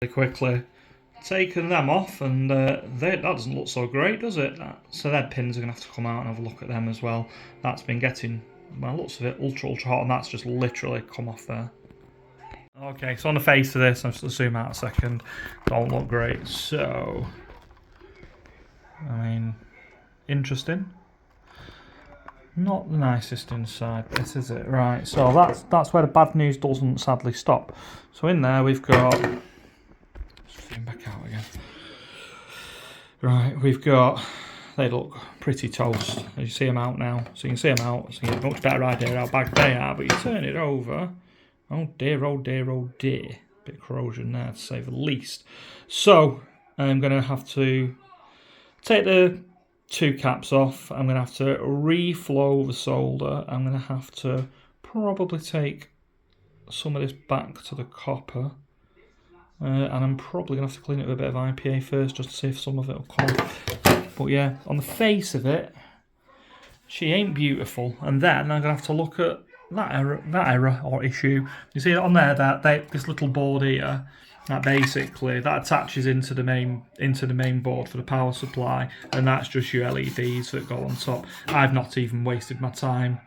Quickly taken them off, and that doesn't look so great, does it? So their pins are going to have to come out and have a look at them as well. That's been getting, well, looks of it ultra hot, and that's just literally come off there. Okay, so on the face of this, I'm just going to zoom out a second. Don't look great. So, I mean, interesting. Not the nicest inside, this is it. Right, so that's where the bad news doesn't sadly stop. So in there we've got, zoom back out again. Right, we've got, they look pretty toast. As you see them out now, so you can see them out, so you get a much better idea how bad they are. But you turn it over, oh dear, oh dear, oh dear. Bit of corrosion there, to say the least. So I'm going to have to take the two caps off. I'm going to have to reflow the solder. I'm going to have to probably take some of this back to the copper. And I'm probably going to have to clean it with a bit of IPA first, just to see if some of it will come off. But yeah, on the face of it, she ain't beautiful. And then I'm going to have to look at that error or issue. You see on there that this little board here, that basically that attaches into the main board for the power supply, and that's just your LEDs that go on top. I've not even wasted my time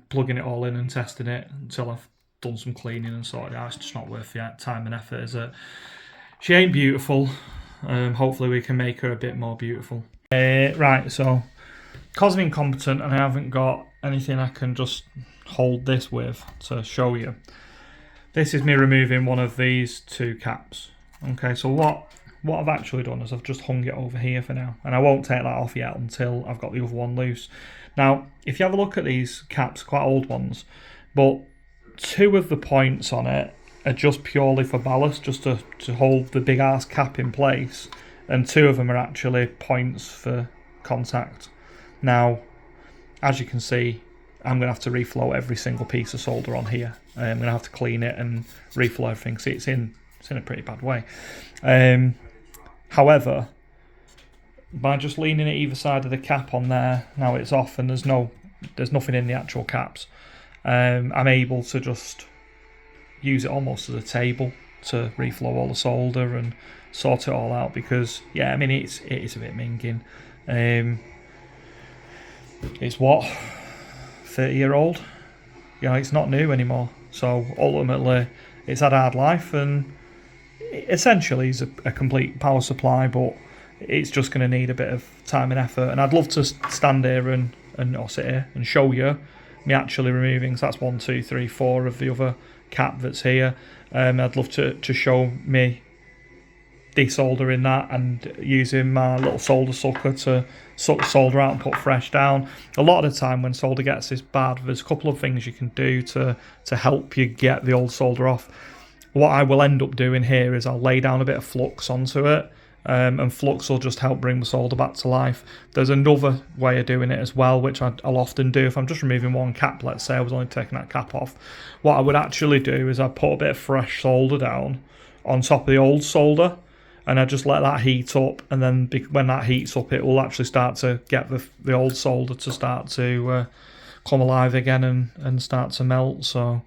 plugging it all in and testing it until I've done some cleaning and sorted it out. It's just not worth the time and effort, is it? She ain't beautiful. Hopefully we can make her a bit more beautiful. Right, so because I'm incompetent and I haven't got anything I can just hold this with to show you, this is me removing one of these two caps. Okay, so what I've actually done is I've just hung it over here for now, and I won't take that off yet until I've got the other one loose. Now, if you have a look at these caps, quite old ones, but two of the points on it are just purely for ballast, just to hold the big ass cap in place, and two of them are actually points for contact. Now, as you can see, I'm going to have to reflow every single piece of solder on here. I'm going to have to clean it and reflow everything. See, it's in a pretty bad way. However, by just leaning it either side of the cap on there, now it's off and there's nothing in the actual caps. I'm able to just use it almost as a table to reflow all the solder and sort it all out, because yeah, I mean it is a bit minging. It's what, 30-year-old? You know, it's not new anymore. So ultimately, it's had a hard life, and essentially is a complete power supply, but it's just going to need a bit of time and effort. And I'd love to stand here or sit here and show you me actually removing. So that's 1, 2, 3, 4 of the other cap that's here. I'd love to show me desoldering that and using my little solder sucker to suck the solder out and put fresh down. A lot of the time when solder gets this bad, there's a couple of things you can do to help you get the old solder off. What I will end up doing here is I'll lay down a bit of flux onto it, and flux will just help bring the solder back to life. There's another way of doing it as well, which I'll often do if I'm just removing one cap. Let's say I was only taking that cap off. What I would actually do is I put a bit of fresh solder down on top of the old solder, and I just let that heat up, and then when that heats up, it will actually start to get the old solder to start to come alive again and start to melt. So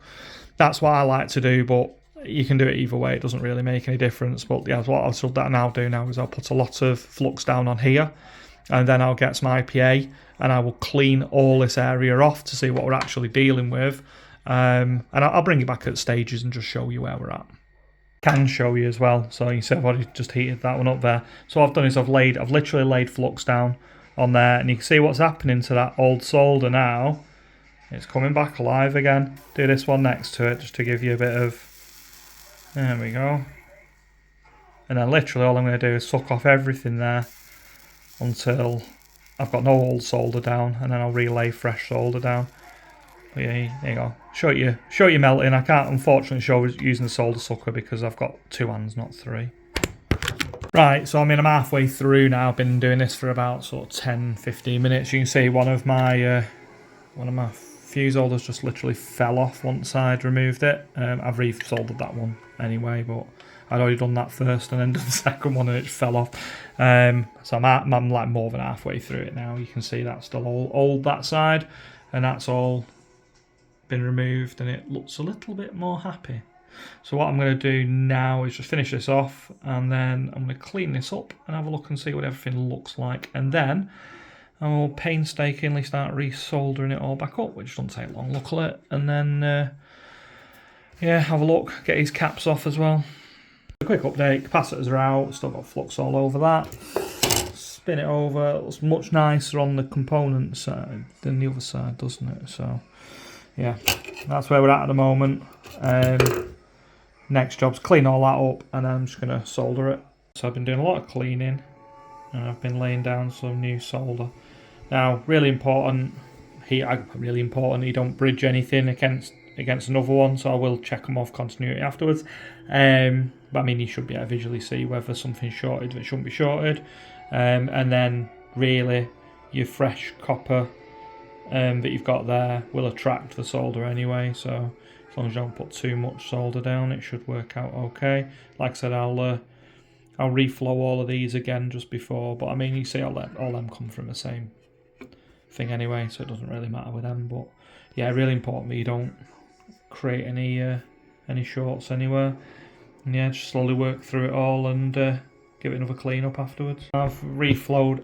that's what I like to do, but you can do it either way. It doesn't really make any difference. But yeah, what I'll now do is I'll put a lot of flux down on here, and then I'll get some IPA, and I will clean all this area off to see what we're actually dealing with. And I'll bring you back at stages and just show you where we're at. Can show you as well. So you see I've already just heated that one up there. So what I've done is I've literally laid flux down on there, and you can see what's happening to that old solder now. It's coming back alive again. Do this one next to it just to give you a bit of, there we go. And then literally all I'm going to do is suck off everything there until I've got no old solder down, and then I'll relay fresh solder down. But yeah, there you go. Show you melting. I can't unfortunately show using the solder sucker because I've got 2 hands, not 3. Right, so I'm halfway through now. I've been doing this for about sort of 10-15 minutes. You can see one of my fuse holders just literally fell off once I'd removed it. I've re-soldered that one anyway, but I'd already done that first and then done the second one and it just fell off. So I'm like more than halfway through it now. You can see that's still all old, that side, and that's all been removed, and it looks a little bit more happy. So what I'm going to do now is just finish this off, and then I'm going to clean this up and have a look and see what everything looks like, and then I'll painstakingly start resoldering it all back up, which doesn't take long, luckily, and then yeah, have a look, get his caps off as well. A quick update, capacitors are out, still got flux all over that. Spin it over, it looks much nicer on the component side than the other side, doesn't it? So yeah, that's where we're at the moment. Next job's clean all that up, and then I'm just going to solder it. So I've been doing a lot of cleaning, and I've been laying down some new solder. Now, really important, you don't bridge anything against another one, so I will check them off continuity afterwards. But I mean, you should be able to visually see whether something's shorted that shouldn't be shorted. And then really your fresh copper that you've got there will attract the solder anyway, so as long as you don't put too much solder down, it should work out okay. Like I said, I'll reflow all of these again just before, but I mean, you see all them come from the same thing anyway, so it doesn't really matter with them. But yeah, really important that you don't create any shorts anywhere. And yeah, just slowly work through it all and give it another clean up afterwards. I've reflowed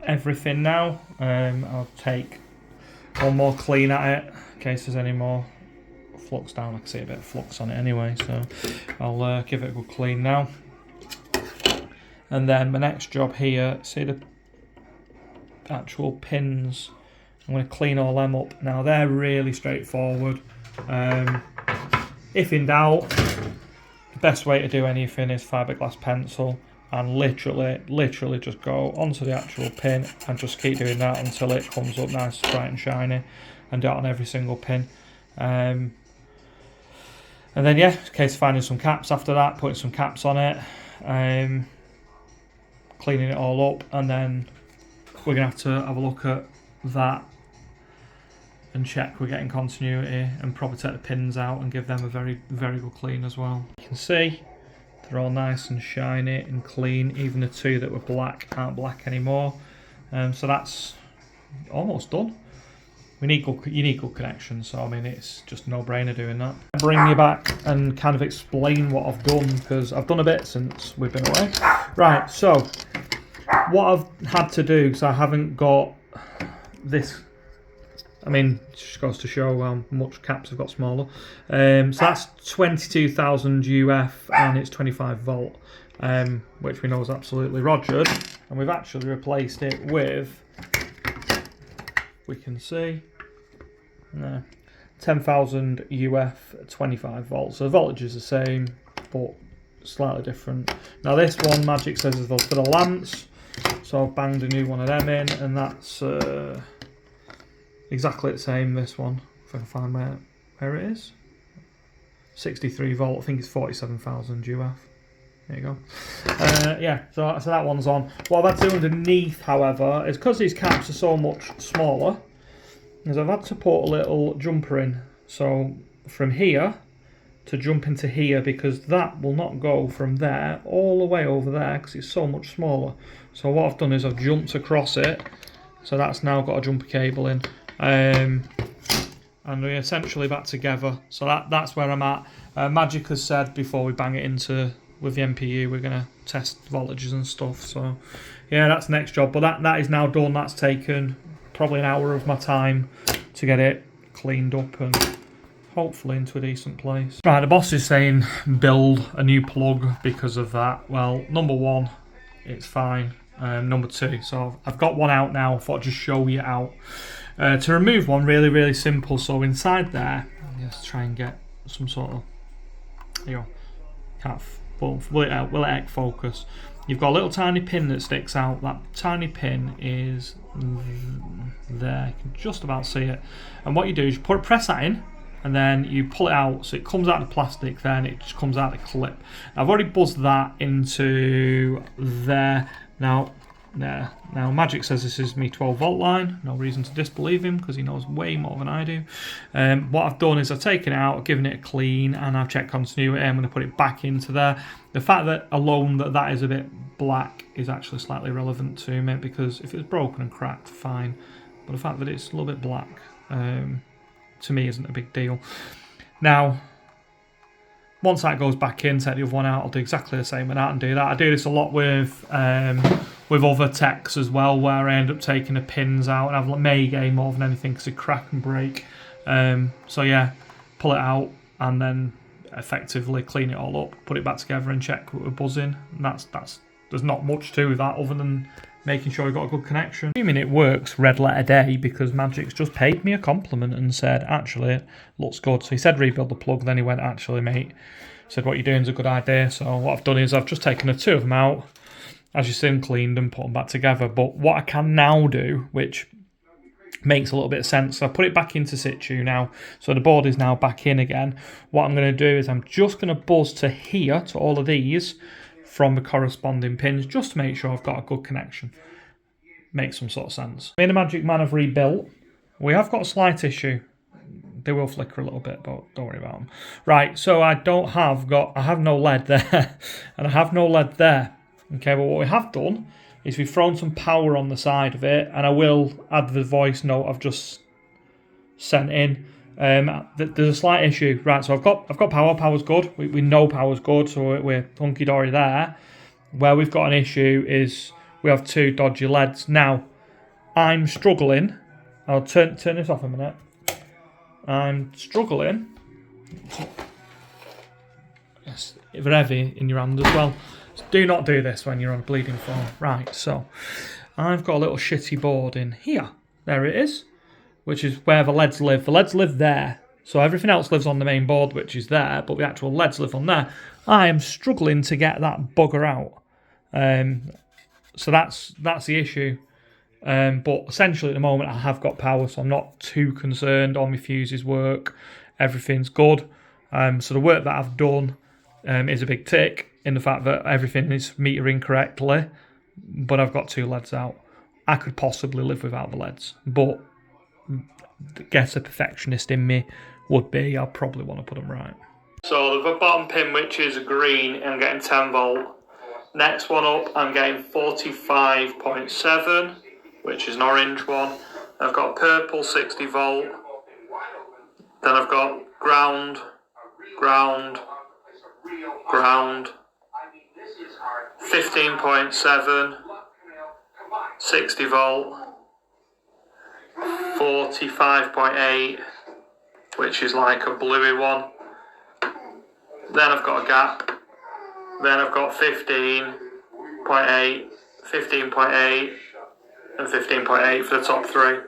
everything now. I'll take one more clean at it in case there's any more flux down. I can see a bit of flux on it anyway, so I'll give it a good clean now. And then my next job here, see the actual pins, I'm going to clean all them up. Now they're really straightforward. If in doubt, the best way to do anything is fiberglass pencil, and literally just go onto the actual pin and just keep doing that until it comes up nice, bright and shiny, and do it on every single pin. And then yeah, in case of finding some caps after that, putting some caps on it, cleaning it all up, and then we're going to have a look at that and check we're getting continuity, and probably take the pins out and give them a very good clean as well. You can see they're all nice and shiny and clean. Even the two that were black aren't black anymore. So that's almost done. You need good connections, so I mean, it's just a no-brainer doing that. Bring you back and kind of explain what I've done, because I've done a bit since we've been away. Right, so what I've had to do, because I haven't got this, I mean, it just goes to show how much caps have got smaller. So that's 22,000 UF and it's 25 volt, which we know is absolutely rogered. And we've actually replaced it with, we can see, 10,000 UF, 25 volts. So the voltage is the same, but slightly different. Now this one, Magic says, is for the lamps. So I've banged a new one of them in, and that's exactly the same, this one, if I can find where it is. 63 volt, I think it's 47,000 UF. There you go. Yeah, so that one's on. What I've had to do underneath, however, is because these caps are so much smaller, is I've had to put a little jumper in. So from here to jump into here, because that will not go from there all the way over there because it's so much smaller. So what I've done is I've jumped across it, so that's now got a jumper cable in. And we're essentially back together, so that's where I'm at. Magic has said before we bang it into with the MPU, we're going to test voltages and stuff. So yeah, that's the next job, but that is now done. That's taken probably an hour of my time to get it cleaned up and hopefully into a decent place. Right, the boss is saying build a new plug because of that. Well, number one, it's fine. Number two, so I've got one out now. I thought I'd just show you out. To remove one, really simple. So inside there, let's try and get some sort of, there you go, can't, will it focus? You've got a little tiny pin that sticks out. That tiny pin is there, you can just about see it. And what you do is you press that in, and then you pull it out, so it comes out of the plastic there, and it just comes out of the clip. I've already buzzed that into there. Now Magic says this is me 12 volt line. No reason to disbelieve him because he knows way more than I do. What I've done is I've taken it out, I've given it a clean, and I've checked continuity. I'm going to put it back into there. The fact that alone that is a bit black is actually slightly relevant to me, because if it's broken and cracked, fine. But the fact that it's a little bit black to me isn't a big deal. Now, once that goes back in, take the other one out, I'll do exactly the same with that and do that. I do this a lot with other techs as well, where I end up taking the pins out, and I've May more than anything because they crack and break. So yeah, pull it out and then effectively clean it all up, put it back together and check we're buzzing. And that's there's not much to that other than making sure we've got a good connection. Assuming it works red letter day, because Magic's just paid me a compliment and said, actually, it looks good. So he said rebuild the plug, then he went, actually, mate, said what you're doing is a good idea. So what I've done is I've just taken the two of them out, as you see, cleaned and put them back together. But what I can now do, which makes a little bit of sense, so I put it back into situ now, so the board is now back in again. What I'm going to do is I'm just going to buzz to here, to all of these, from the corresponding pins, just to make sure I've got a good connection. Makes some sort of sense. Me and the Magic Man have rebuilt. We have got a slight issue. They will flicker a little bit, but don't worry about them. Right, so I have no lead there, and I have no lead there. Okay, but what we have done is we've thrown some power on the side of it, and I will add the voice note I've just sent in. There's a slight issue, right? So I've got power. Power's good. We know power's good, so we're hunky dory there. Where we've got an issue is we have two dodgy LEDs. Now I'm struggling. I'll turn this off a minute. I'm struggling. Yes, they're heavy in your hand as well. So do not do this when you're on a bleeding phone. Right. So I've got a little shitty board in here. There it is. Which is where the LEDs live. The LEDs live there. So everything else lives on the main board, which is there, but the actual LEDs live on there. I am struggling to get that bugger out. So that's the issue. But essentially at the moment I have got power, so I'm not too concerned. All my fuses work. Everything's good. So the work that I've done is a big tick in the fact that everything is metering correctly, but I've got two LEDs out. I could possibly live without the LEDs, but guess a perfectionist in me would be I'll probably want to put them right. So the bottom pin, which is green, I'm getting 10 volt. Next one up, I'm getting 45.7, which is an orange one. I've got purple 60 volt. Then I've got ground, 15.7, 60 volt. 45.8, which is like a bluey one. Then I've got a gap. Then I've got 15.8, 15.8, and 15.8 for the top three.